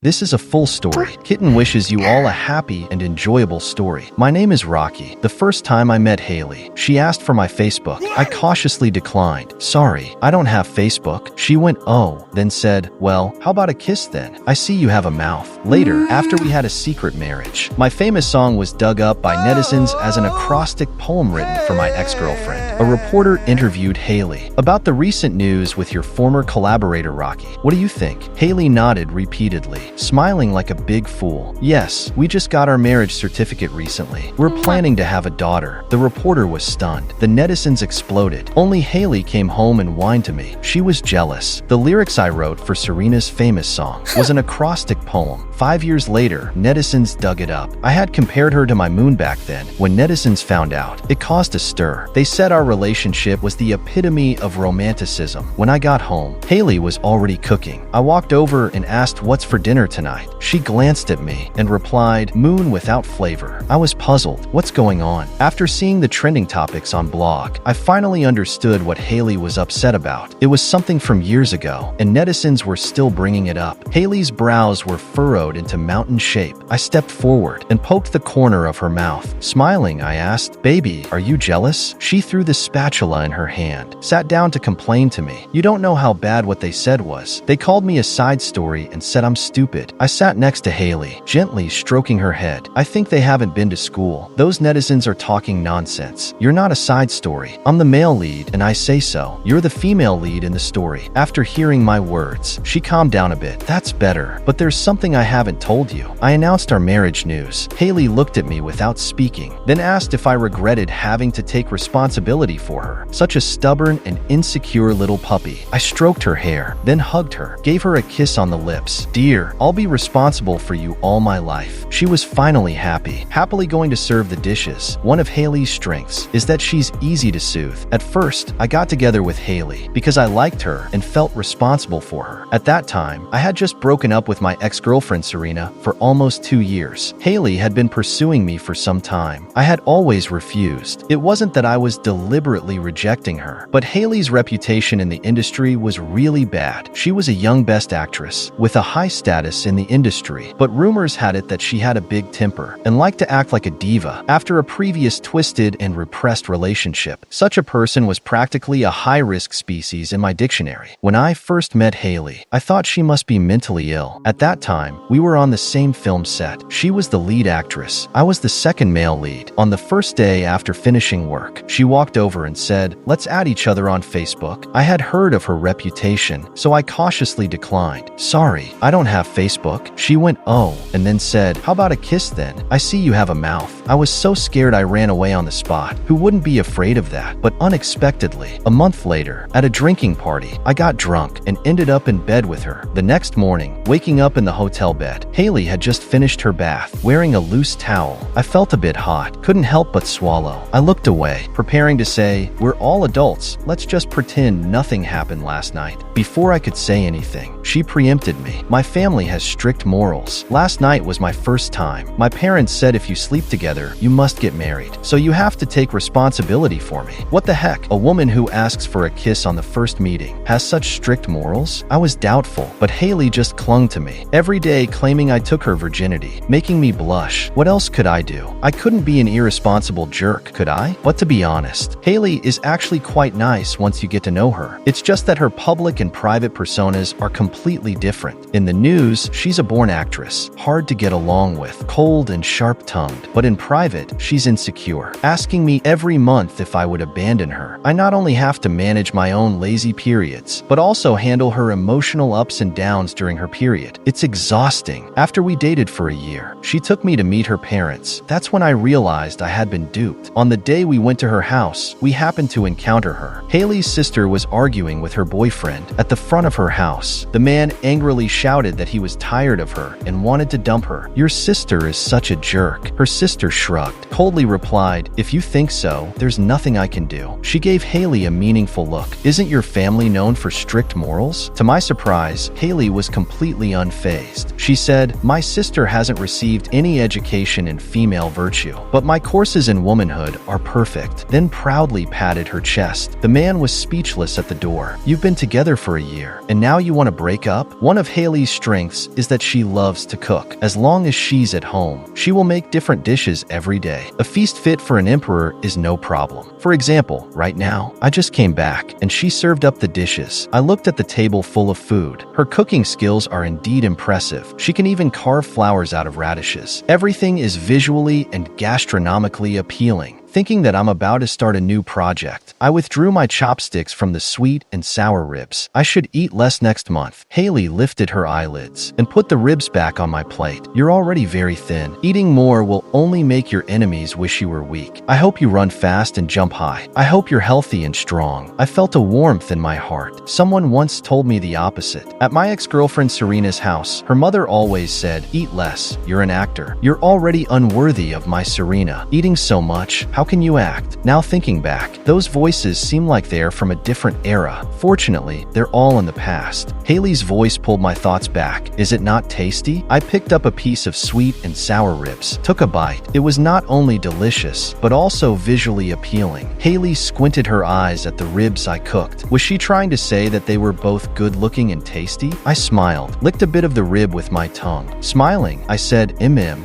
This is a full story. Kitten wishes you all a happy and enjoyable story. My name is Rocky. The first time I met Hailey, she asked for my Facebook. I cautiously declined. Sorry, I don't have Facebook. She went, oh, then said, well, how about a kiss then? I see you have a mouth. Later, after we had a secret marriage, my famous song was dug up by netizens as an acrostic poem written for my ex-girlfriend. A reporter interviewed Hailey about the recent news with your former collaborator Rocky. What do you think? Hailey nodded repeatedly, smiling like a big fool. Yes, we just got our marriage certificate recently. We're planning to have a daughter. The reporter was stunned. The netizens exploded. Only Hailey came home and whined to me. She was jealous. The lyrics I wrote for Serena's famous song was an acrostic poem. 5 years later, netizens dug it up. I had compared her to my moon back then. When netizens found out, it caused a stir. They said our relationship was the epitome of romanticism. When I got home, Hailey was already cooking. I walked over and asked, what's for dinner tonight? She glanced at me and replied, moon without flavor. I was puzzled. What's going on? After seeing the trending topics on blog, I finally understood what Hailey was upset about. It was something from years ago, and netizens were still bringing it up. Hailey's brows were furrowed into mountain shape. I stepped forward and poked the corner of her mouth. Smiling, I asked, baby, are you jealous? She threw the spatula in her hand, sat down to complain to me. You don't know how bad what they said was. They called me a side story and said I'm stupid. I sat next to Hailey, gently stroking her head. I think they haven't been to school. Those netizens are talking nonsense. You're not a side story. I'm the male lead, and I say so. You're the female lead in the story. After hearing my words, she calmed down a bit. That's better. But there's something I haven't told you. I announced our marriage news. Hailey looked at me without speaking, then asked if I regretted having to take responsibility for her. Such a stubborn and insecure little puppy. I stroked her hair, then hugged her, gave her a kiss on the lips. Dear, I'll be responsible for you all my life. She was finally happily going to serve the dishes. One of Hailey's strengths is that she's easy to soothe. At first, I got together with Hailey because I liked her and felt responsible for her. At that time, I had just broken up with my ex-girlfriend Serena for almost 2 years. Hailey had been pursuing me for some time. I had always refused. It wasn't that I was deliberately rejecting her, but Hailey's reputation in the industry was really bad. She was a young best actress with a high status in the industry, but rumors had it that she had a big temper and liked to act like a diva after a previous twisted and repressed relationship. Such a person was practically a high-risk species in my dictionary. When I first met Hailey, I thought she must be mentally ill. At that time, we were on the same film set. She was the lead actress. I was the second male lead. On the first day after finishing work, she walked over and said, let's add each other on Facebook. I had heard of her reputation, so I cautiously declined. Sorry, I don't have Facebook. She went, oh, and then said, how about a kiss then? I see you have a mouth. I was so scared I ran away on the spot. Who wouldn't be afraid of that? But unexpectedly, a month later, at a drinking party, I got drunk and ended up in bed with her. The next morning, waking up in the hotel bed, Hailey had just finished her bath, wearing a loose towel. I felt a bit hot, couldn't help but swallow. I looked away, preparing to say, we're all adults. Let's just pretend nothing happened last night. Before I could say anything, she preempted me. My family has strict morals. Last night was my first time. My parents said if you sleep together, you must get married. So you have to take responsibility for me. What the heck? A woman who asks for a kiss on the first meeting has such strict morals? I was doubtful, but Hailey just clung to me, every day claiming I took her virginity, making me blush. What else could I do? I couldn't be an irresponsible jerk, could I? But to be honest, Hailey is actually quite nice once you get to know her. It's just that her public and private personas are completely different. In the news, she's a born actress, hard to get along with, cold and sharp-tongued. But in private, she's insecure, asking me every month if I would abandon her. I not only have to manage my own lazy periods, but also handle her emotional ups and downs during her period. It's exhausting. After we dated for a year, she took me to meet her parents. That's when I realized I had been duped. On the day we went to her house, we happened to encounter her. Hailey's sister was arguing with her boyfriend at the front of her house. The man angrily shouted that he was tired of her and wanted to dump her. Your sister is such a jerk. Her sister shrugged, coldly replied, if you think so, there's nothing I can do. She gave Hailey a meaningful look. Isn't your family known for strict morals? To my surprise, Hailey was completely unfazed. She She said, "My sister hasn't received any education in female virtue, but my courses in womanhood are perfect," then proudly patted her chest. The man was speechless at the door. "You've been together for a year, and now you want to break up?" One of Hailey's strengths is that she loves to cook. As long as she's at home, she will make different dishes every day. A feast fit for an emperor is no problem. For example, right now, I just came back, and she served up the dishes. I looked at the table full of food. Her cooking skills are indeed impressive. She can even carve flowers out of radishes. Everything is visually and gastronomically appealing. Thinking that I'm about to start a new project, I withdrew my chopsticks from the sweet and sour ribs. "I should eat less next month." Hailey lifted her eyelids and put the ribs back on my plate. "You're already very thin. Eating more will only make your enemies wish you were weak. I hope you run fast and jump high. I hope you're healthy and strong." I felt a warmth in my heart. Someone once told me the opposite. At my ex-girlfriend Serena's house, her mother always said, "Eat less. You're an actor. You're already unworthy of my Serena. Eating so much. How can you act?" Now thinking back, those voices seem like they're from a different era. Fortunately, they're all in the past. Hailey's voice pulled my thoughts back. "Is it not tasty?" I picked up a piece of sweet and sour ribs, took a bite. It was not only delicious, but also visually appealing. Hailey squinted her eyes at the ribs I cooked. Was she trying to say that they were both good-looking and tasty? I smiled, licked a bit of the rib with my tongue. Smiling, I said,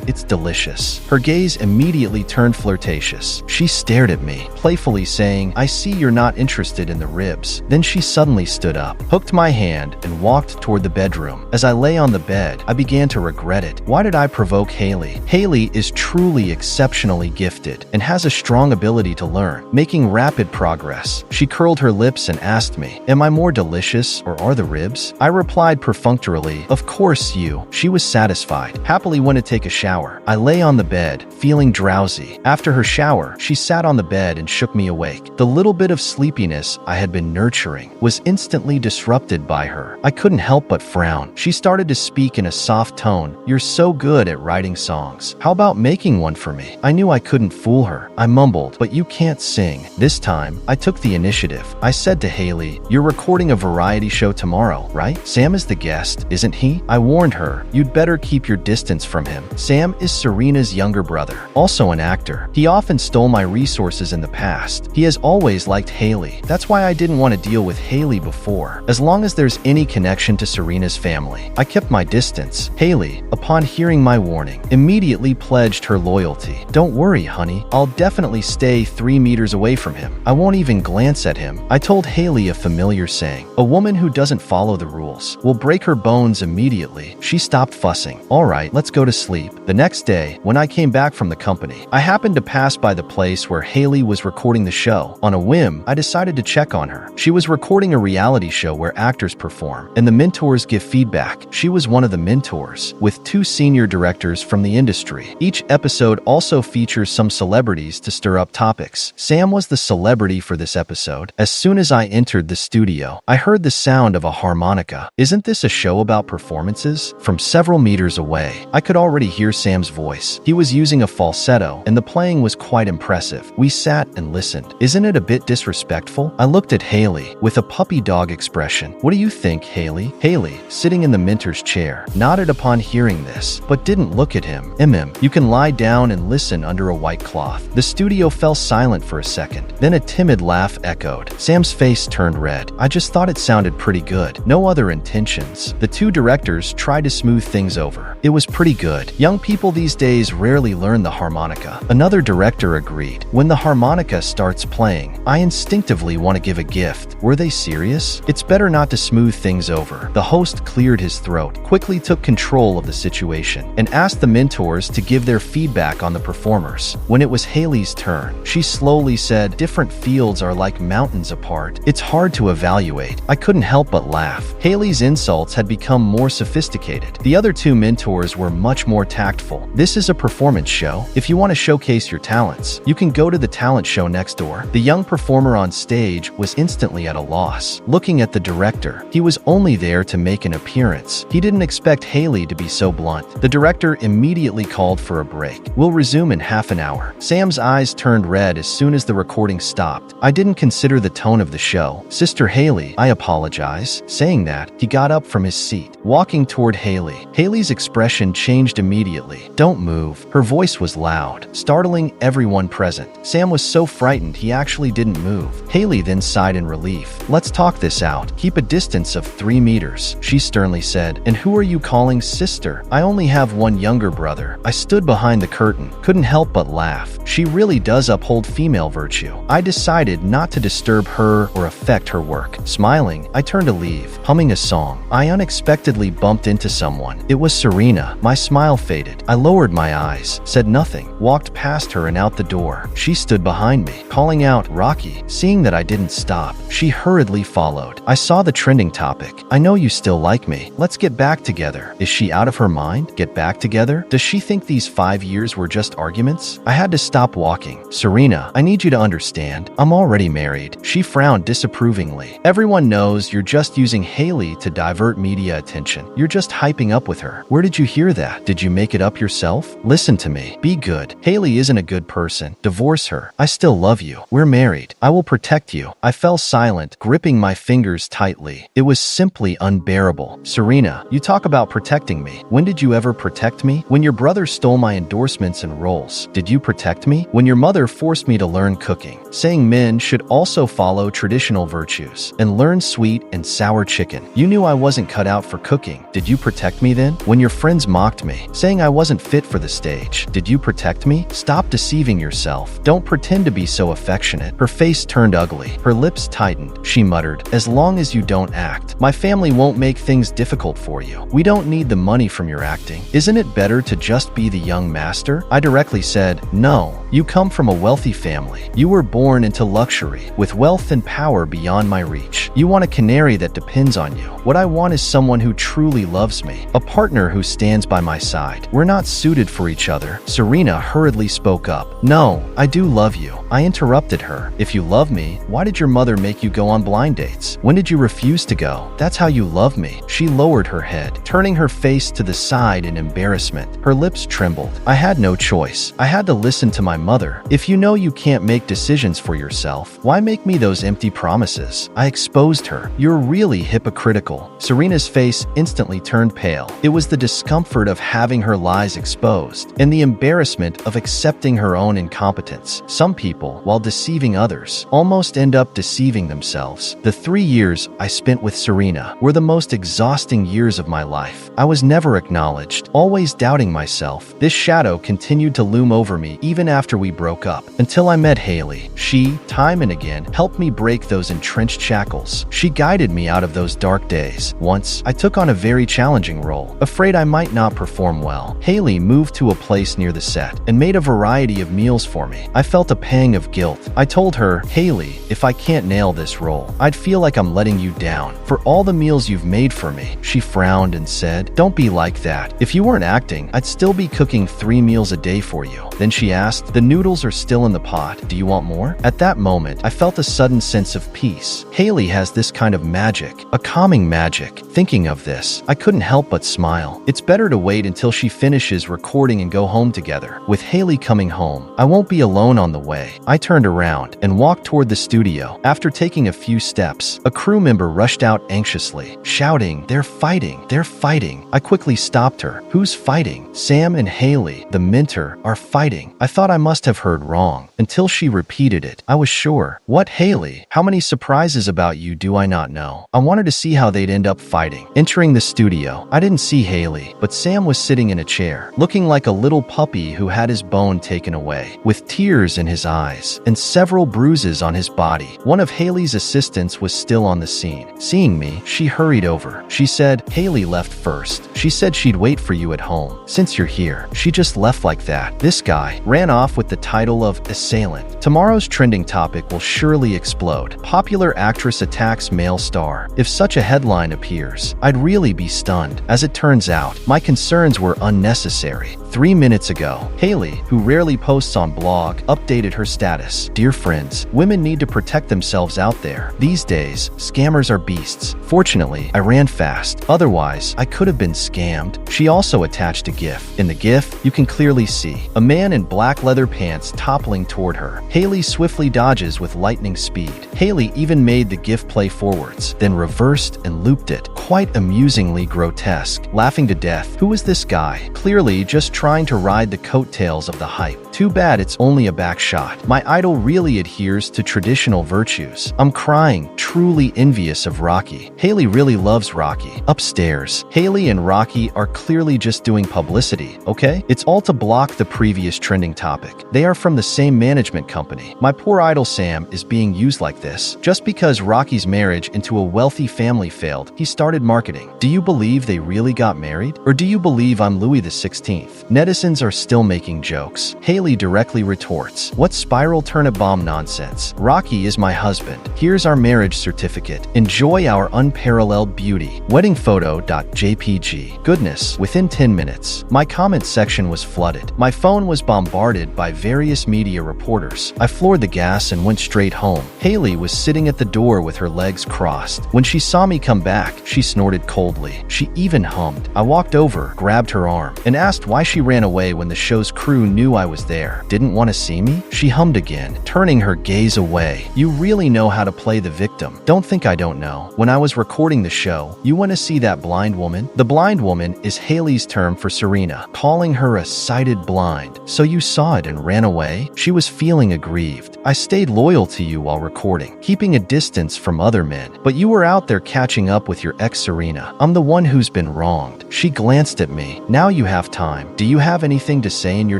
It's delicious." Her gaze immediately turned flirtatious. She stared at me, playfully saying, "I see you're not interested in the ribs." Then she suddenly stood up, hooked my hand, and walked toward the bedroom. As I lay on the bed, I began to regret it. Why did I provoke Hailey? Hailey is truly exceptionally gifted and has a strong ability to learn, making rapid progress. She curled her lips and asked me, "Am I more delicious, or are the ribs?" I replied perfunctorily, "Of course you." She was satisfied, happily went to take a shower. I lay on the bed, feeling drowsy. After her shower, she sat on the bed and shook me awake. The little bit of sleepiness I had been nurturing was instantly disrupted by her. I couldn't help but frown. She started to speak in a soft tone. "You're so good at writing songs. How about making one for me?" I knew I couldn't fool her. I mumbled, "But you can't sing." This time, I took the initiative. I said to Hailey, "You're recording a variety show tomorrow, right? Sam is the guest, isn't he?" I warned her, "You'd better keep your distance from him. Sam is Serena's younger brother, also an actor. He often stole my resources in the past. He has always liked Hailey. That's why I didn't want to deal with Hailey before. As long as there's any connection to Serena's family." I kept my distance. Hailey, upon hearing my warning, immediately pledged her loyalty. "Don't worry, honey. I'll definitely stay 3 meters away from him. I won't even glance at him." I told Hailey a familiar saying, "A woman who doesn't follow the rules will break her bones immediately." She stopped fussing. "All right, let's go to sleep." The next day, when I came back from the company, I happened to pass by the place where Hailey was recording the show. On a whim, I decided to check on her. She was recording a reality show where actors perform, and the mentors give feedback. She was one of the mentors, with 2 senior directors from the industry. Each episode also features some celebrities to stir up topics. Sam was the celebrity for this episode. As soon as I entered the studio, I heard the sound of a harmonica. "Isn't this a show about performances?" From several meters away, I could already hear Sam's voice. He was using a falsetto, and the playing was quite impressive. We sat and listened. "Isn't it a bit disrespectful?" I looked at Hailey with a puppy dog expression. "What do you think, Hailey?" Hailey, sitting in the mentor's chair, nodded upon hearing this, but didn't look at him. You can lie down and listen under a white cloth." The studio fell silent for a second. Then a timid laugh echoed. Sam's face turned red. I just thought it sounded pretty good. No other intentions. The 2 directors tried to smooth things over. "It was pretty good. Young people these days rarely learn the harmonica." Another director agreed. "When the harmonica starts playing, I instinctively want to give a gift." Were they serious? It's better not to smooth things over. The host cleared his throat, quickly took control of the situation, and asked the mentors to give their feedback on the performers. When it was Hailey's turn, she slowly said, "Different fields are like mountains apart. It's hard to evaluate." I couldn't help but laugh. Hailey's insults had become more sophisticated. The other 2 mentors were much more tactful. "This is a performance show. If you want to showcase your talents, You can go to the talent show next door. The young performer on stage was instantly at a loss. Looking at the director, he was only there to make an appearance. He didn't expect Hailey to be so blunt. The director immediately called for a break. We'll resume in half an hour. Sam's eyes turned red as soon as the recording stopped. I didn't consider the tone of the show. Sister Hailey, I apologize. Saying that, he got up from his seat, walking toward Hailey. Hailey's expression changed immediately. Don't move. Her voice was loud, startling everyone present. Sam was so frightened he actually didn't move. Hailey then sighed in relief. Let's talk this out. Keep a distance of 3 meters, she sternly said. And who are you calling sister? I only have one younger brother. I stood behind the curtain, couldn't help but laugh. She really does uphold female virtue. I decided not to disturb her or affect her work. Smiling, I turned to leave, humming a song. I unexpectedly bumped into someone. It was Serena. My smile faded. I lowered my eyes, said nothing, walked past her and out the door. She stood behind me, calling out, Rocky. Seeing that I didn't stop, she hurriedly followed. I saw the trending topic. I know you still like me. Let's get back together. Is she out of her mind? Get back together? Does she think these 5 years were just arguments? I had to stop walking. Serena, I need you to understand. I'm already married. She frowned disapprovingly. Everyone knows you're just using Hailey to divert media attention. You're just hyping up with her. Where did you hear that? Did you make it up yourself? Listen to me. Be good. Hailey isn't a good person. Divorce her. I still love you. We're married. I will protect you. I fell silent, gripping my fingers tightly. It was simply unbearable. Serena, you talk about protecting me. When did you ever protect me? When your brother stole my endorsements and roles, did you protect me? When your mother forced me to learn cooking, saying men should also follow traditional virtues and learn sweet and sour chicken, you knew I wasn't cut out for cooking. Did you protect me then? When your friends mocked me, saying I wasn't fit for the stage, did you protect me? Stop deceiving yourself. Don't pretend to be so affectionate. Her face turned ugly. Her lips tightened. She muttered, as long as you don't act, my family won't make things difficult for you. We don't need the money from your acting. Isn't it better to just be the young master? I directly said, no. You come from a wealthy family. You were born into luxury, with wealth and power beyond my reach. You want a canary that depends on you. What I want is someone who truly loves me, a partner who stands by my side. We're not suited for each other. Serena hurriedly spoke up. No, I do love you. I interrupted her. If you love me, why did your mother make you go on blind dates? When did you refuse to go? That's how you love me. She lowered her head, turning her face to the side in embarrassment. Her lips trembled. I had no choice. I had to listen to my mother. If you know you can't make decisions for yourself, why make me those empty promises? I exposed her. You're really hypocritical. Serena's face instantly turned pale. It was the discomfort of having her lies exposed and the embarrassment of accepting her own incompetence. Some people, while deceiving others, almost end up deceiving themselves. The 3 years I spent with Serena were the most exhausting years of my life. I was never acknowledged, always doubting myself. This shadow continued to loom over me even after we broke up, until I met Hailey. She, time and again, helped me break those entrenched shackles. She guided me out of those dark days. Once, I took on a very challenging role, afraid I might not perform well. Hailey moved to a place near the set and made a variety of meals for me. I felt a pang of guilt. I told her, Hailey, if I can't nail this role, I'd feel like I'm letting you down. For all the meals you've made for me. She frowned and said, don't be like that. If you weren't acting, I'd still be cooking 3 meals a day for you. Then she asked, the noodles are still in the pot. Do you want more? At that moment, I felt a sudden sense of peace. Hailey has this kind of magic, a calming magic. Thinking of this, I couldn't help but smile. It's better to wait until she finishes recording and go home together. With Hailey coming home, I won't be alone on the way. I turned around and walked toward the studio. After taking a few steps, a crew member rushed out anxiously, shouting, they're fighting, they're fighting. I quickly stopped her. Who's fighting? Sam and Hailey, the mentor, are fighting. I thought I must have heard wrong. Until she repeated it, I was sure. What, Hailey? How many surprises about you do I not know? I wanted to see how they'd end up fighting. Entering the studio, I didn't see Hailey, but Sam was sitting in a chair, looking like a little puppy who had his bone taken away, with tears in his eyes and several bruises on his body. One of Hailey's assistants was still on the scene. Seeing me, she hurried over. She said, Hailey left first. She said she'd wait for you at home. Since you're here, she just left like that. This guy ran off with the title of assailant. Tomorrow's trending topic will surely explode. Popular actress attacks male star. If such a headline appears, I'd really be stunned. As it turns out, my concerns were unnecessary. 3 minutes ago, Hailey, who rarely posts on blog, updated her status. Dear friends, women need to protect themselves out there. These days, scammers are beasts. Fortunately, I ran fast. Otherwise, I could have been scammed. She also attached a GIF. In the GIF, you can clearly see a man in black leather pants toppling toward her. Hailey swiftly dodges with lightning speed. Hailey even made the GIF play forwards, then reversed and looped it. Quite amusingly grotesque. Laughing to death. Who is this guy? Clearly just trying to ride the coattails of the hype. Too bad it's only a back shot. My idol really adheres to traditional virtues. I'm crying, truly envious of Rocky. Hailey really loves Rocky. Upstairs, Hailey and Rocky are clearly just doing publicity, okay? It's all to block the previous trending topic. They are from the same management company. My poor idol Sam is being used like this. Just because Rocky's marriage into a wealthy family failed, he started marketing. Do you believe they really got married? Or do you believe I'm Louis XVI? Netizens are still making jokes. Hailey directly retorts, what spiral turnip bomb nonsense? Rocky is my husband. Here's our marriage certificate. Enjoy our unparalleled beauty. Wedding photo.jpg. Goodness, within 10 minutes, my comment section was flooded. My phone was bombarded by various media reporters. I floored the gas and went straight home. Hailey was sitting at the door with her legs crossed. When she saw me come back, she snorted coldly. She even hummed. I walked over, grabbed her arm, and asked why she ran away when the show's crew knew I was there. Didn't want to see me? She hummed again, turning her gaze away. You really know how to play the victim. Don't think I don't know. When I was recording the show, you want to see that blind woman? The blind woman is Hailey's term for Serena, calling her a sighted blind. So you saw it and ran away? She was feeling aggrieved. I stayed loyal to you while recording, keeping a distance from other men. But you were out there catching up with your ex Serena. I'm the one who's been wronged. She glanced at me. Now you have time. Do you have anything to say in your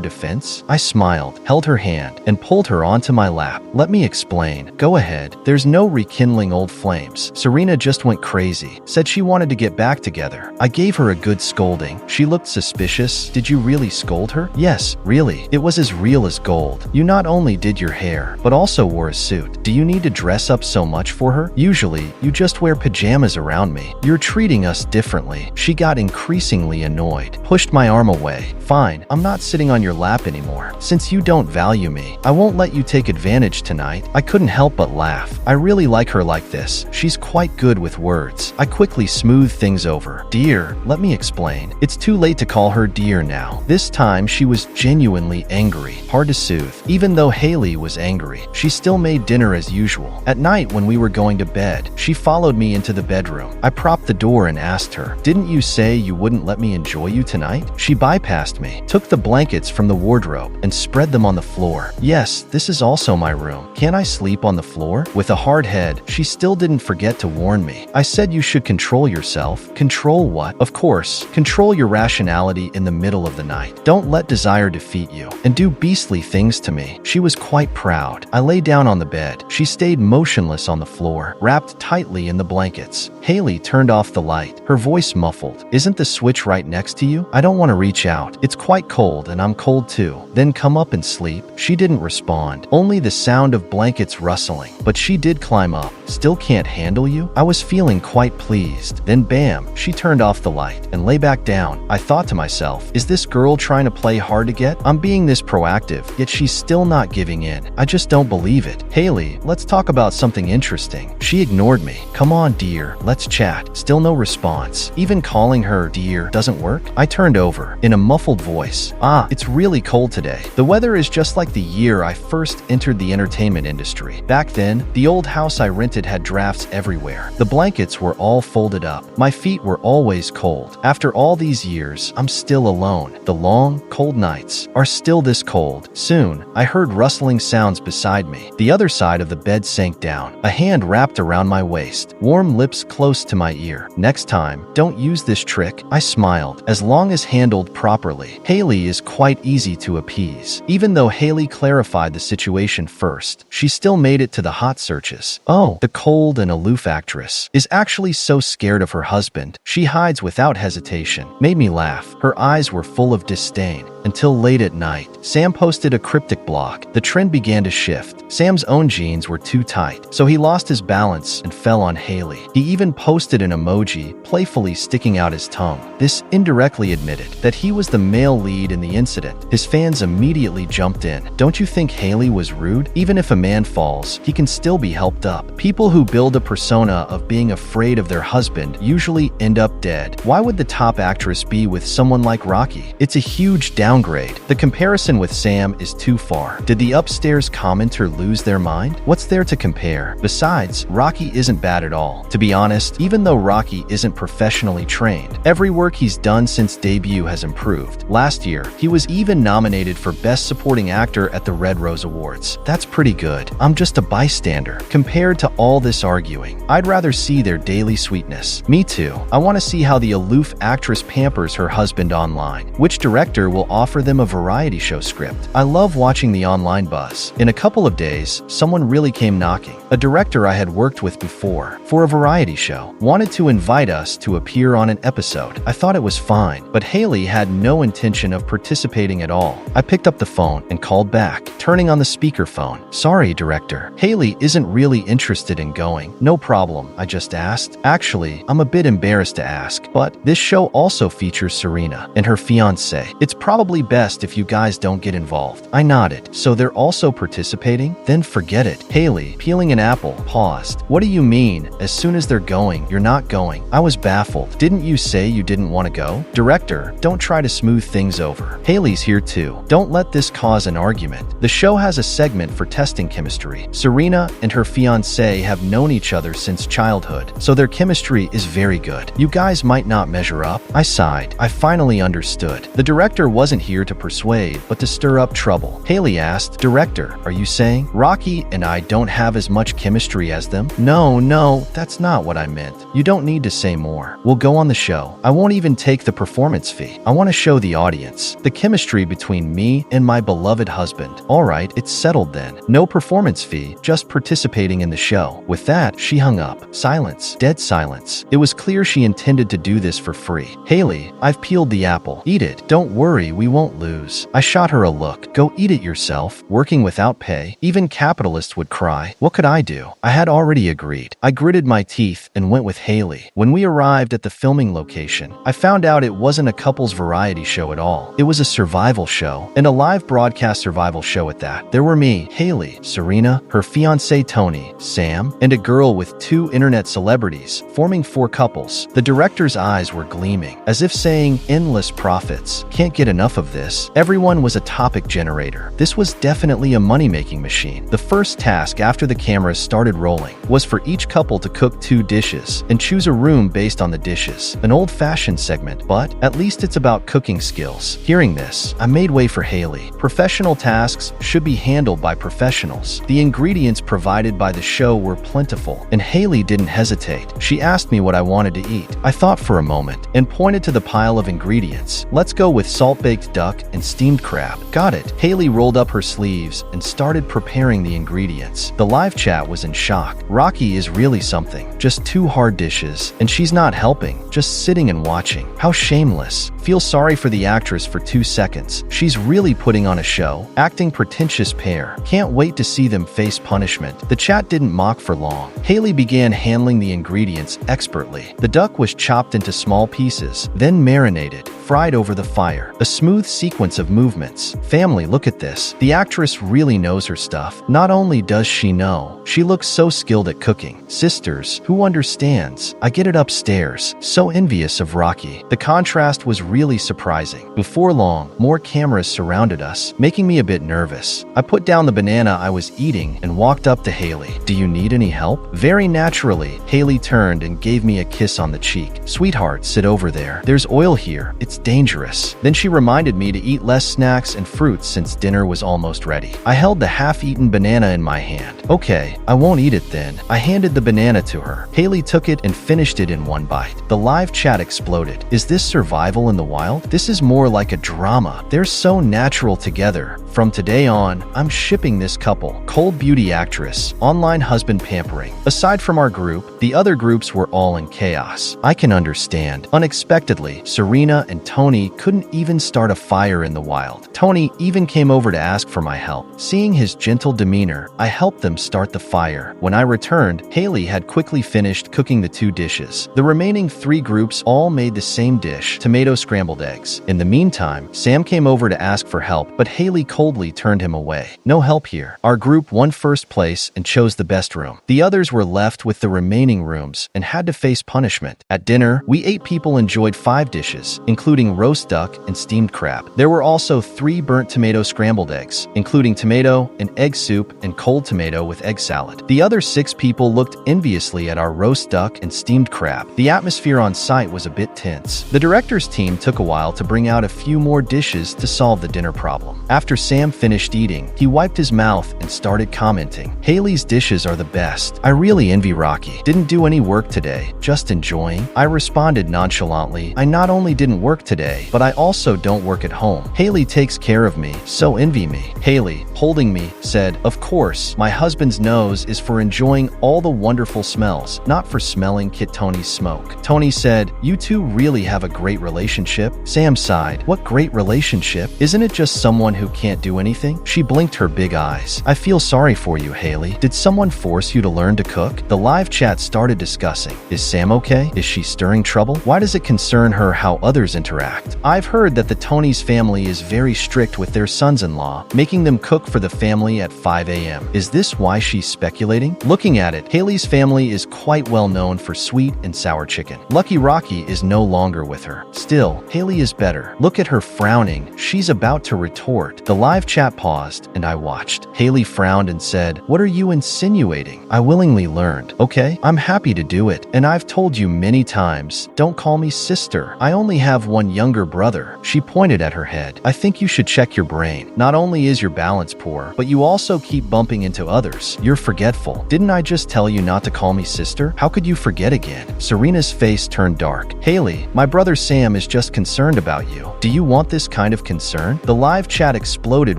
defense? I smiled, held her hand, and pulled her onto my lap. Let me explain. Go ahead. There's no rekindling old flames. Serena just went crazy, said she wanted to get back together. I gave her a good scolding. She looked suspicious. Did you really scold her? Yes, really. It was as real as gold. You not only did your hair, but also wore a suit. Do you need to dress up so much for her? Usually, you just wear pajamas around me. You're treating us differently. She got increasingly annoyed, pushed my arm away. Fine, I'm not sitting on your lap anymore. Since you don't value me, I won't let you take advantage tonight. I couldn't help but laugh. I really like her like this. She's quite good with words. I quickly smoothed things over. Dear, let me explain. It's too late to call her dear now. This time, she was genuinely angry. Hard to soothe. Even though Hailey was angry, she still made dinner as usual. At night, when we were going to bed, she followed me into the bedroom. I propped the door and asked her, didn't you say you wouldn't let me enjoy you tonight? She bypassed me, took the blankets from the wardrobe, and spread them on the floor. Yes, this is also my room. Can I sleep on the floor? With a hard head, she still didn't forget to warn me. I said you should control yourself. Control what? Of course, control your rationality in the middle of the night. Don't let desire defeat you, and do beastly things to me. She was quite proud. I lay down on the bed. She stayed motionless on the floor, wrapped tightly in the blankets. Hailey turned off the light, her voice muffled. Isn't the switch right next to you? I don't want to reach out. It's quite cold and I'm cold too. Then come up and sleep. She didn't respond, only the sound of blankets rustling. But she did climb up. Still can't handle you? I was feeling quite pleased. Then bam, she turned off the light and lay back down. I thought to myself, is this girl trying to play hard to get? I'm being this proactive, yet she's still not giving in. I just don't believe it. Hailey, let's talk about something interesting. She ignored me. Come on, dear, let's chat. Still no response. Even calling her dear doesn't work. I turned over in a muffled voice. It's really cold today. The weather is just like the year I first entered the entertainment industry. Back then, the old house I rented had drafts everywhere. The blankets were all folded up. My feet were always cold. After all these years, I'm still alone. The long, cold nights are still this cold. Soon, I heard rustling sounds beside me. The other side of the bed sank down. A hand wrapped around my waist, warm lips close to my ear. Next time, don't use this trick. I smiled. As long as handled properly, Hailey is quite easy to appease. Even though Hailey clarified the situation first, she still made it to the hot searches. Oh, the cold and aloof actress is actually so scared of her husband, she hides without hesitation. Made me laugh. Her eyes were full of disdain. Until late at night, Sam posted a cryptic block. The trend began to shift. Sam's own jeans were too tight, so he lost his balance and fell on Hailey. He even posted an emoji, playfully sticking out his tongue. This indirectly admitted that he was the male lead in the incident. His fans immediately jumped in. Don't you think Hailey was rude? Even if a man falls, he can still be helped up. People who build a persona of being afraid of their husband usually end up dead. Why would the top actress be with someone like Rocky? It's a huge downgrade. The comparison with Sam is too far. Did the upstairs commenter lose their mind? What's there to compare? Besides, Rocky isn't bad at all. To be honest, even though Rocky isn't professionally trained, every work he's done since debut has improved. Last year, he was even nominated for Best Supporting Actor at the Red Rose Awards. That's pretty good. I'm just a bystander. Compared to all this arguing, I'd rather see their daily sweetness. Me too. I want to see how the aloof actress pampers her husband online. Which director will offer them a variety show script? I love watching the online buzz. In a couple of days, someone really came knocking. A director I had worked with before, for a variety show, wanted to invite us to appear on an episode. I thought it was fine, but Hailey had no intention of participating at all. I picked up the phone and called back, turning on the speakerphone. Sorry, director. Hailey isn't really interested in going. No problem, I just asked. Actually, I'm a bit embarrassed to ask, but this show also features Serena and her fiancé. It's probably best if you guys don't get involved. I nodded. So they're also participating? Then forget it. Hailey, peeling an apple, paused. What do you mean? As soon as they're going, you're not going? I was baffled. Didn't you say you didn't want to go? Director, don't try to smooth things over. Hailey's here too. Don't let this cause an argument. The show has a segment for testing chemistry. Serena and her fiancé have known each other since childhood, so their chemistry is very good. You guys might not measure up. I sighed. I finally understood. The director wasn't here to persuade, but to stir up trouble. Hailey asked, Director, are you saying Rocky and I don't have as much chemistry as them? No, that's not what I meant. You don't need to say more. We'll go on the show. I won't even take the performance fee. I want to show the audience the chemistry between me and my beloved husband. All right, it's settled then. No performance fee, just participating in the show. With that, she hung up. Silence. Dead silence. It was clear she intended to do this for free. Hailey, I've peeled the apple. Eat it. Don't worry, we won't lose. I shot her a look. Go eat it yourself. Working without pay. Even capitalists would cry. What could I do? I had already agreed. I gritted my teeth and went with Hailey. When we arrived at the filming location, I found out it wasn't a couple's variety show at all. It was a survival show, and a live broadcast survival show at that. There were me, Hailey, Serena, her fiancé Tony, Sam, and a girl with two internet celebrities, forming 4 couples. The director's eyes were gleaming, as if saying, endless profits. Can't get enough of this. Everyone was a topic generator. This was definitely a money-making machine. The first task after the cameras started rolling was for each couple to cook 2 dishes and choose a room based on the dishes. An old-fashioned segment, but at least it's about cooking skills. Hearing this, I made way for Hailey. Professional tasks should be handled by professionals. The ingredients provided by the show were plentiful, and Hailey didn't hesitate. She asked me what I wanted to eat. I thought for a moment and pointed to the pile of ingredients. Let's go with salt-baked duck and steamed crab. Got it. Hailey rolled up her sleeves and started preparing the ingredients. The live chat was in shock. Rocky is really something. Just 2 hard dishes, and she's not helping, just sitting and watching. How shameless. Feel sorry for the actress for 2 seconds. She's really putting on a show. Acting pretentious pair. Can't wait to see them face punishment. The chat didn't mock for long. Hailey began handling the ingredients expertly. The duck was chopped into small pieces, then marinated, fried over the fire. A smooth sequence of movements. Family, look at this. The actress really knows her stuff. Not only does she know, she looks so skilled at cooking. Sisters, who understands? I get it upstairs. So envious of Rocky. The contrast was really surprising. Before long, more cameras surrounded us, making me a bit nervous. I put down the banana I was eating and walked up to Hailey. Do you need any help? Very naturally, Hailey turned and gave me a kiss on the cheek. Sweetheart, sit over there. There's oil here. It's dangerous. Then she reminded me to eat less snacks and fruits since dinner was almost ready. I held the half-eaten banana in my hand. Okay, I won't eat it then. I handed the banana to her. Hailey took it and finished it in one bite. The live chat exploded. Is this survival in the wild? This is more like a drama. They're so natural together. From today on, I'm shipping this couple. Cold beauty actress, online husband pampering. Aside from our group, the other groups were all in chaos. I can understand. Unexpectedly, Serena and Tony couldn't even start a fire in the wild. Tony even came over to ask for my help. Seeing his gentle demeanor, I helped them start the fire. When I returned, Hailey had quickly finished cooking the 2 dishes. The remaining 3 groups all made the same dish, tomato scrambled eggs. In the meantime, Sam came over to ask for help, but Hailey coldly turned him away. No help here. Our group won first place and chose the best room. The others were left with the remaining rooms and had to face punishment. At dinner, we 8 people enjoyed 5 dishes, including roast duck and steamed crab. There were also 3 burnt tomato scrambled eggs, including tomato and egg soup and cold tomato with egg salad. The other 6 people looked enviously at our roast duck and steamed crab. The atmosphere on site was a bit tense. The director's team took a while to bring out a few more dishes to solve the dinner problem. After Sam finished eating, he wiped his mouth and started commenting. Hailey's dishes are the best. I really envy Rocky. Didn't do any work today, just enjoying. I responded nonchalantly. I not only didn't work today, but I also don't work at home. Hailey takes care of me, so envy me. Hailey, holding me, said, "Of course, my husband's nose is for enjoying all the wonderful smells, not for smelling Kit Tony's smoke." Tony said, "You two really have a great relationship." Sam sighed. "What great relationship? Isn't it just someone who can't do anything?" She blinked her big eyes. "I feel sorry for you, Hailey. Did someone force you to learn to cook?" The live chat started discussing. Is Sam okay? Is she stirring trouble? Why does it concern her how others interact? I've heard that the Tony's family is very strict with their sons-in-law, making them cook for the family at 5 a.m. Is this why she's speculating? Looking at it, Hailey's family is quite well known for sweet and sour chicken. Lucky Rocky is no longer with her. Still, Hailey is better. Look at her frowning. She's about to retort. The live chat paused, and I watched. Hailey frowned and said, "What are you insinuating?" I willingly learned. "Okay, I'm happy to do it. And I've told you many times, don't call me sister. I only have one younger brother." She pointed at her head. "I think you should check your brain. Not only is your balance poor, but you also keep bumping into others. You're forgetful. Didn't I just tell you not to call me sister? How could you forget again?" Serena's face turned dark. "Hailey, my brother Sam is just concerned about you. Do you want this kind of concern?" The live chat exploded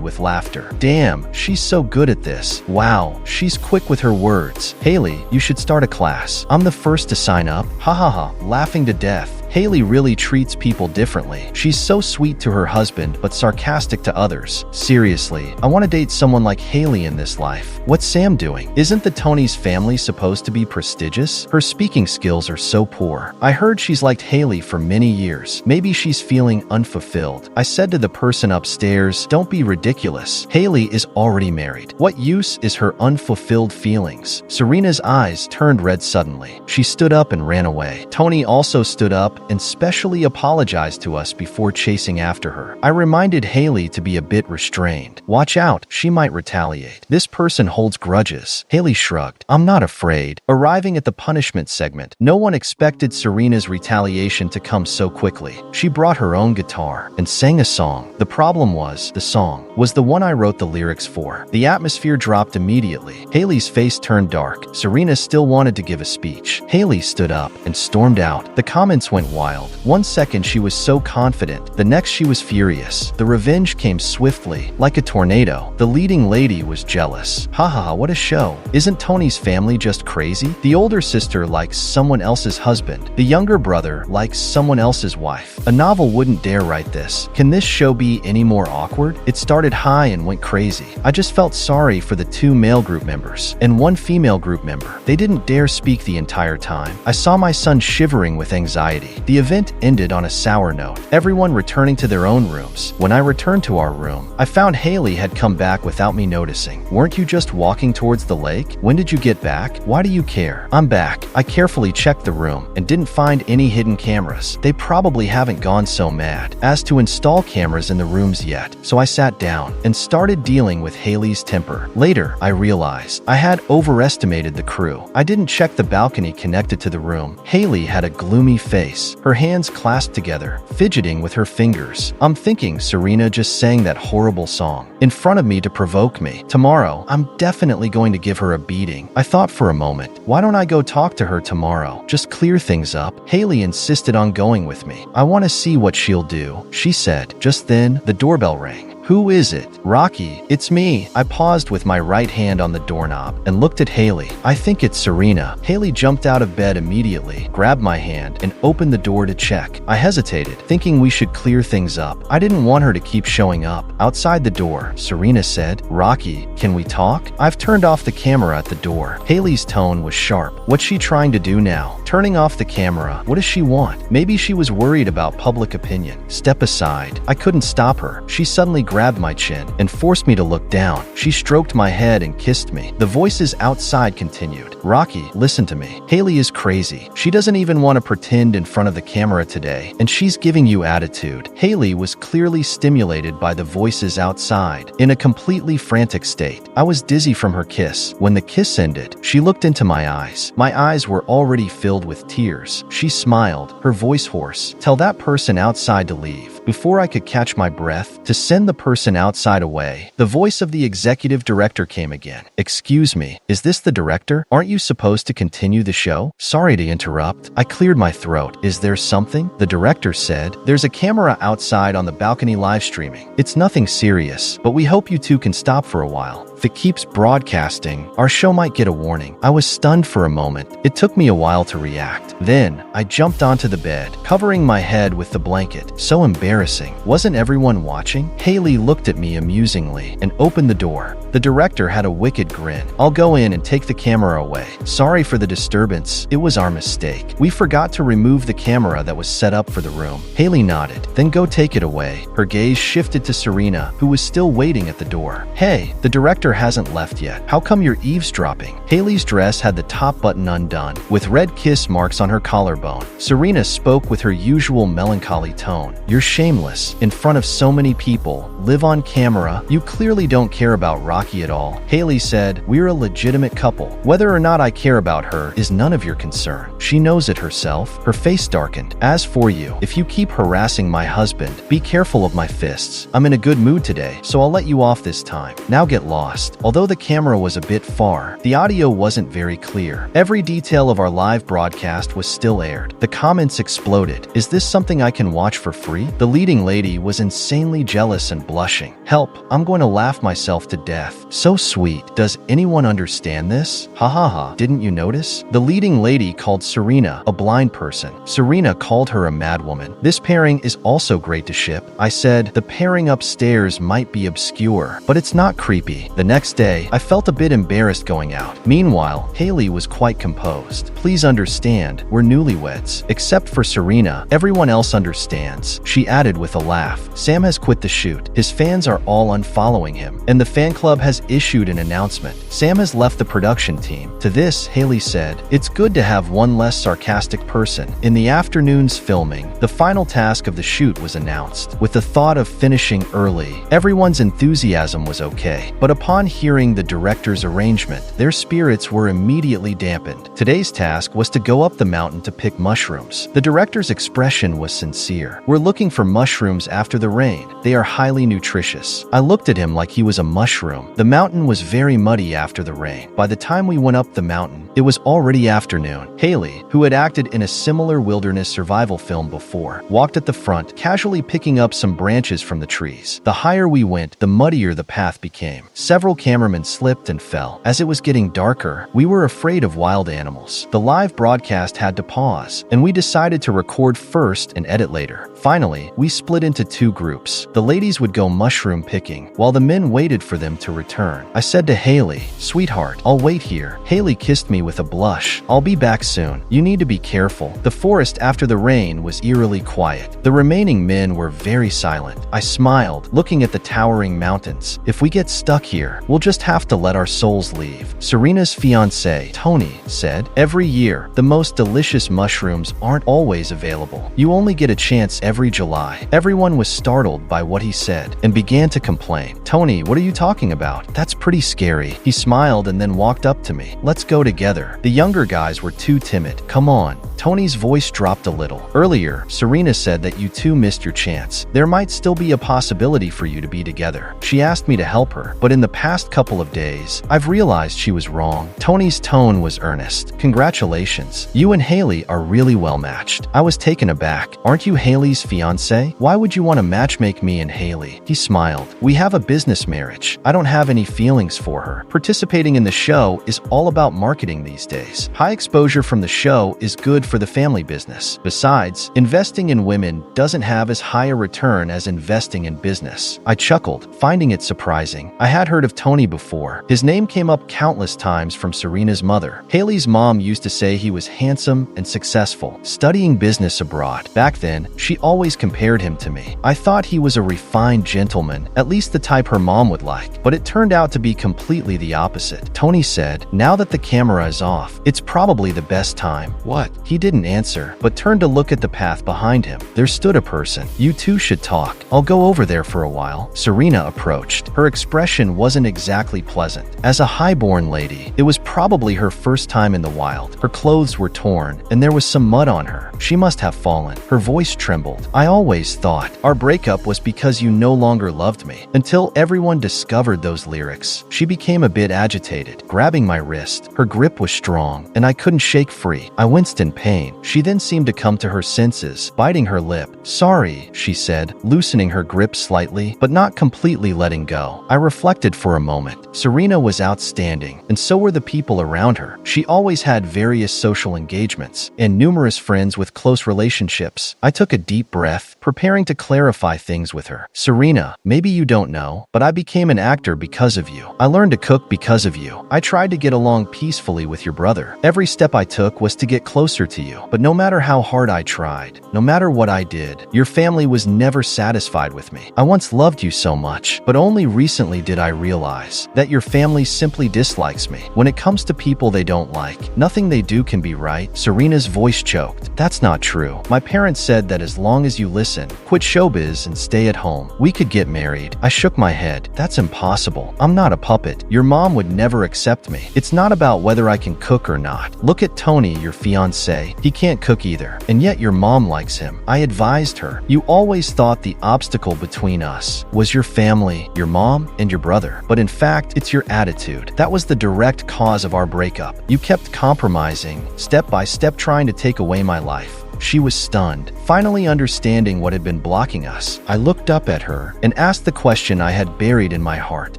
with laughter. "Damn, she's so good at this. Wow, she's quick with her words. Hailey, you should start a class. I'm the first to sign up." Ha ha ha, laughing to death. Hailey really treats people differently. She's so sweet to her husband, but sarcastic to others. Seriously, I want to date someone like Hailey in this life. What's Sam doing? Isn't the Tony's family supposed to be prestigious? Her speaking skills are so poor. I heard she's liked Hailey for many years. Maybe she's feeling unfulfilled. I said to the person upstairs, "Don't be ridiculous. Hailey is already married. What use is her unfulfilled feelings?" Serena's eyes turned red suddenly. She stood up and ran away. Tony also stood up and specially apologized to us before chasing after her. I reminded Hailey to be a bit restrained. Watch out, she might retaliate. This person holds grudges. Hailey shrugged. I'm not afraid. Arriving at the punishment segment, no one expected Serena's retaliation to come so quickly. She brought her own guitar and sang a song. The problem was, the song was the one I wrote the lyrics for. The atmosphere dropped immediately. Hailey's face turned dark. Serena still wanted to give a speech. Hailey stood up and stormed out. The comments went wild. One second she was so confident, the next she was furious. The revenge came swiftly, like a tornado. The leading lady was jealous. Haha, what a show. Isn't Tony's family just crazy? The older sister likes someone else's husband. The younger brother likes someone else's wife. A novel wouldn't dare write this. Can this show be any more awkward? It started high and went crazy. I just felt sorry for the 2 male group members and 1 female group member. They didn't dare speak the entire time. I saw my son shivering with anxiety. The event ended on a sour note, everyone returning to their own rooms. When I returned to our room, I found Hailey had come back without me noticing. Weren't you just walking towards the lake? When did you get back? Why do you care? I'm back. I carefully checked the room and didn't find any hidden cameras. They probably haven't gone so mad as to install cameras in the rooms yet. So I sat down and started dealing with Hailey's temper. Later, I realized I had overestimated the crew. I didn't check the balcony connected to the room. Hailey had a gloomy face, her hands clasped together, fidgeting with her fingers. I'm thinking Serena just sang that horrible song in front of me to provoke me. Tomorrow, I'm definitely going to give her a beating. I thought for a moment, why don't I go talk to her tomorrow? Just clear things up. Hailey insisted on going with me. I want to see what she'll do, she said. Just then, the doorbell rang. "Who is it?" "Rocky, it's me." I paused with my right hand on the doorknob and looked at Hailey. "I think it's Serena." Hailey jumped out of bed immediately, grabbed my hand, and opened the door to check. I hesitated, thinking we should clear things up. I didn't want her to keep showing up. Outside the door, Serena said, "Rocky, can we talk?" I've turned off the camera at the door. Hailey's tone was sharp. What's she trying to do now? Turning off the camera. What does she want? Maybe she was worried about public opinion. Step aside. I couldn't stop her. She suddenly grabbed my chin and forced me to look down. She stroked my head and kissed me. The voices outside continued. "Rocky, listen to me. Hailey is crazy. She doesn't even want to pretend in front of the camera today, and she's giving you attitude." Hailey was clearly stimulated by the voices outside. In a completely frantic state, I was dizzy from her kiss. When the kiss ended, she looked into my eyes. My eyes were already filled with tears. She smiled, her voice hoarse. "Tell that person outside to leave." Before I could catch my breath, to send the person outside away, the voice of the executive director came again. "Excuse me, is this the director? Aren't you supposed to continue the show?" "Sorry to interrupt." I cleared my throat. "Is there something?" The director said, "There's a camera outside on the balcony live streaming. It's nothing serious, but we hope you two can stop for a while. If it keeps broadcasting, our show might get a warning." I was stunned for a moment. It took me a while to react. Then, I jumped onto the bed, covering my head with the blanket. So embarrassing. Wasn't everyone watching? Hailey looked at me amusingly and opened the door. The director had a wicked grin. "I'll go in and take the camera away. Sorry for the disturbance. It was our mistake. We forgot to remove the camera that was set up for the room." Hailey nodded. "Then go take it away." Her gaze shifted to Serena, who was still waiting at the door. "Hey, the director hasn't left yet. How come you're eavesdropping?" Hailey's dress had the top button undone, with red kiss marks on her collarbone. Serena spoke with her usual melancholy tone. "You're shameless. In front of so many people. Live on camera. You clearly don't care about Rocky at all." Hailey said, "We're a legitimate couple. Whether or not I care about her is none of your concern. She knows it herself." Her face darkened. "As for you, if you keep harassing my husband, be careful of my fists. I'm in a good mood today, so I'll let you off this time. Now get lost." Although the camera was a bit far, the audio wasn't very clear. Every detail of our live broadcast was still aired. The comments exploded. "Is this something I can watch for free?" The leading lady was insanely jealous and blushing. "Help, I'm going to laugh myself to death. So sweet. Does anyone understand this? Ha ha ha. Didn't you notice?" The leading lady called Serena a blind person. Serena called her a madwoman. "This pairing is also great to ship." I said, "The pairing upstairs might be obscure, but it's not creepy." The next day, I felt a bit embarrassed going out. Meanwhile, Hailey was quite composed. "Please understand, we're newlyweds. Except for Serena, everyone else understands." She added with a laugh, "Sam has quit the shoot. His fans are all unfollowing him, and the fan club has issued an announcement. Sam has left the production team." To this, Hailey said, "It's good to have one less sarcastic person." In the afternoon's filming, the final task of the shoot was announced. With the thought of finishing early, everyone's enthusiasm was okay. But upon hearing the director's arrangement, their spirits were immediately dampened. Today's task was to go up the mountain to pick mushrooms. The director's expression was sincere. "We're looking for mushrooms after the rain. They are highly nutritious." I looked at him like he was a mushroom. The mountain was very muddy after the rain. By the time we went up the mountain, it was already afternoon. Hailey, who had acted in a similar wilderness survival film before, walked at the front, casually picking up some branches from the trees. The higher we went, the muddier the path became. Several cameramen slipped and fell. As it was getting darker, we were afraid of wild animals. The live broadcast had to pause, and we decided to record first and edit later. Finally, we split into two groups. The ladies would go mushroom picking, while the men waited for them to return. I said to Hailey, "Sweetheart, I'll wait here." Hailey kissed me with a blush. "I'll be back soon. You need to be careful." The forest after the rain was eerily quiet. The remaining men were very silent. I smiled, looking at the towering mountains. "If we get stuck here, we'll just have to let our souls leave." Serena's fiancé, Tony, said, "Every year, the most delicious mushrooms aren't always available. You only get a chance every July." Everyone was startled by what he said and began to complain. "Tony, what are you talking about? That's pretty scary." He smiled and then walked up to me. "Let's go together." The younger guys were too timid. "Come on." Tony's voice dropped a little. "Earlier, Serena said that you two missed your chance. There might still be a possibility for you to be together. She asked me to help her, but in the past couple of days, I've realized she was wrong." Tony's tone was earnest. "Congratulations. You and Hailey are really well matched." I was taken aback. "Aren't you Hailey's Hailey's fiancé? Why would you want to matchmake me and Hailey? He smiled. We have a business marriage. I don't have any feelings for her. Participating in the show is all about marketing these days. High exposure from the show is good for the family business. Besides, investing in women doesn't have as high a return as investing in business. I chuckled, finding it surprising. I had heard of Tony before. His name came up countless times from Serena's mother. Hailey's mom used to say he was handsome and successful, studying business abroad. Back then, she always compared him to me. I thought he was a refined gentleman, at least the type her mom would like, but it turned out to be completely the opposite. Tony said, "Now that the camera is off, it's probably the best time." What? He didn't answer, but turned to look at the path behind him. There stood a person. "You two should talk. I'll go over there for a while." Serena approached. Her expression wasn't exactly pleasant. As a highborn lady, it was probably her first time in the wild. Her clothes were torn, and there was some mud on her. She must have fallen. Her voice trembled. "I always thought our breakup was because you no longer loved me, until everyone discovered those lyrics." She became a bit agitated, grabbing my wrist. Her grip was strong, and I couldn't shake free. I winced in pain. She then seemed to come to her senses, biting her lip. "Sorry," she said, loosening her grip slightly, but not completely letting go. I reflected for a moment. Serena was outstanding, and so were the people around her. She always had various social engagements and numerous friends with close relationships. I took a deep breath, preparing to clarify things with her. "Serena, maybe you don't know, but I became an actor because of you. I learned to cook because of you. I tried to get along peacefully with your brother. Every step I took was to get closer to you. But no matter how hard I tried, no matter what I did, your family was never satisfied with me. I once loved you so much, but only recently did I realize that your family simply dislikes me. When it comes to people they don't like, nothing they do can be right." Serena's voice choked. "That's not true. My parents said that as long as you listen, quit showbiz and stay at home, we could get married." I shook my head. "That's impossible. I'm not a puppet. Your mom would never accept me. It's not about whether I can cook or not. Look at Tony, your fiancé. He can't cook either, and yet your mom likes him." I advised her. "You always thought the obstacle between us was your family, your mom, and your brother. But in fact, it's your attitude. That was the direct cause of our breakup. You kept compromising, step by step trying to take away my life." She was stunned, finally understanding what had been blocking us. I looked up at her and asked the question I had buried in my heart.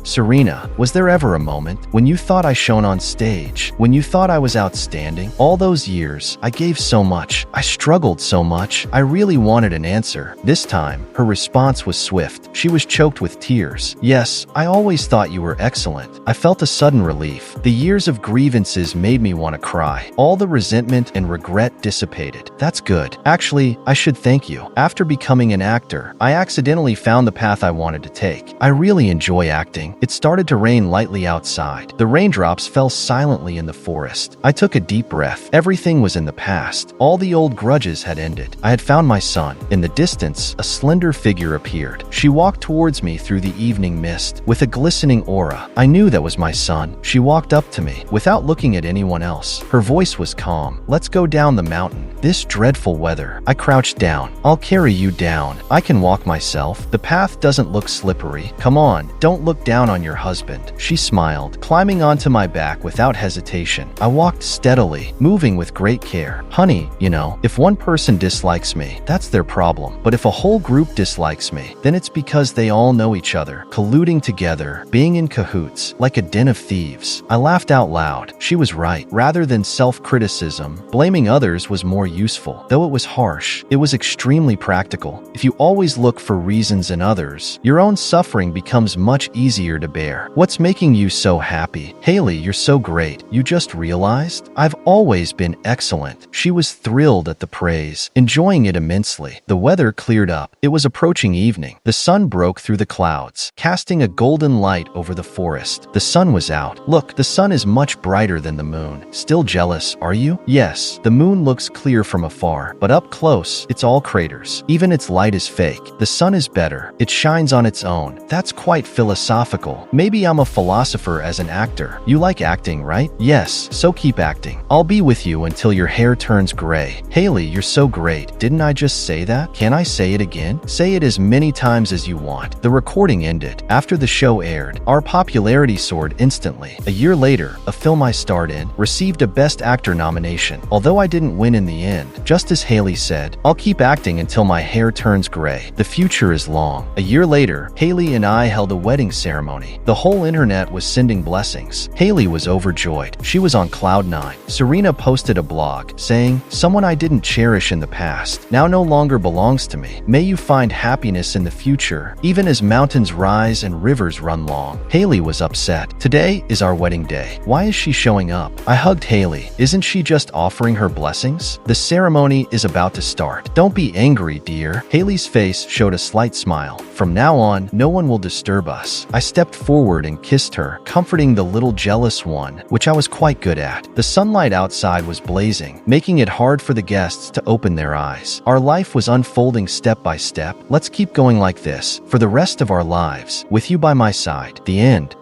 "Serena, was there ever a moment when you thought I shone on stage, when you thought I was outstanding? All those years, I gave so much. I struggled so much. I really wanted an answer." This time, her response was swift. She was choked with tears. "Yes, I always thought you were excellent." I felt a sudden relief. The years of grievances made me want to cry. All the resentment and regret dissipated. "That's good. Actually, I should thank you. After becoming an actor, I accidentally found the path I wanted to take. I really enjoy acting." It started to rain lightly outside. The raindrops fell silently in the forest. I took a deep breath. Everything was in the past. All the old grudges had ended. I had found my son. In the distance, a slender figure appeared. She walked towards me through the evening mist with a glistening aura. I knew that was my son. She walked up to me without looking at anyone else. Her voice was calm. "Let's go down the mountain. This dreadful weather." I crouched down. "I'll carry you down. I can walk myself. The path doesn't look slippery. Come on, don't look down on your husband." She smiled, climbing onto my back without hesitation. I walked steadily, moving with great care. "Honey, you know, if one person dislikes me, that's their problem. But if a whole group dislikes me, then it's because they all know each other, colluding together, being in cahoots, like a den of thieves." I laughed out loud. She was right. Rather than self-criticism, blaming others was more useful. Though it was harsh, it was extremely practical. If you always look for reasons in others, your own suffering becomes much easier to bear. "What's making you so happy?" "Hailey, you're so great. You just realized? I've always been excellent." She was thrilled at the praise, enjoying it immensely. The weather cleared up. It was approaching evening. The sun broke through the clouds, casting a golden light over the forest. The sun was out. "Look, the sun is much brighter than the moon." "Still jealous, are you?" "Yes, the moon looks clear from afar, but up close, it's all craters. Even its light is fake. The sun is better. It shines on its own." That's quite philosophical. Maybe I'm a philosopher as an actor. You like acting, right? Yes, so keep acting. I'll be with you until your hair turns gray. "Hailey, you're so great. Didn't I just say that? Can I say it again?" "Say it as many times as you want." The recording ended. After the show aired, our popularity soared instantly. A year later, a film I starred in received a Best Actor nomination. Although I didn't win in the end. Just as Hailey said, "I'll keep acting until my hair turns gray. The future is long." A year later, Hailey and I held a wedding ceremony. The whole internet was sending blessings. Hailey was overjoyed. She was on cloud 9. Serena posted a blog saying, "Someone I didn't cherish in the past now no longer belongs to me. May you find happiness in the future, even as mountains rise and rivers run long." Hailey was upset. "Today is our wedding day. Why is she showing up?" I hugged Hailey. "Isn't she just offering her blessings? The ceremony is about to start. Don't be angry, dear." Hailey's face showed a slight smile. "From now on, no one will disturb us." I stepped forward and kissed her, comforting the little jealous one, which I was quite good at. The sunlight outside was blazing, making it hard for the guests to open their eyes. Our life was unfolding step by step. "Let's keep going like this for the rest of our lives, with you by my side." The end.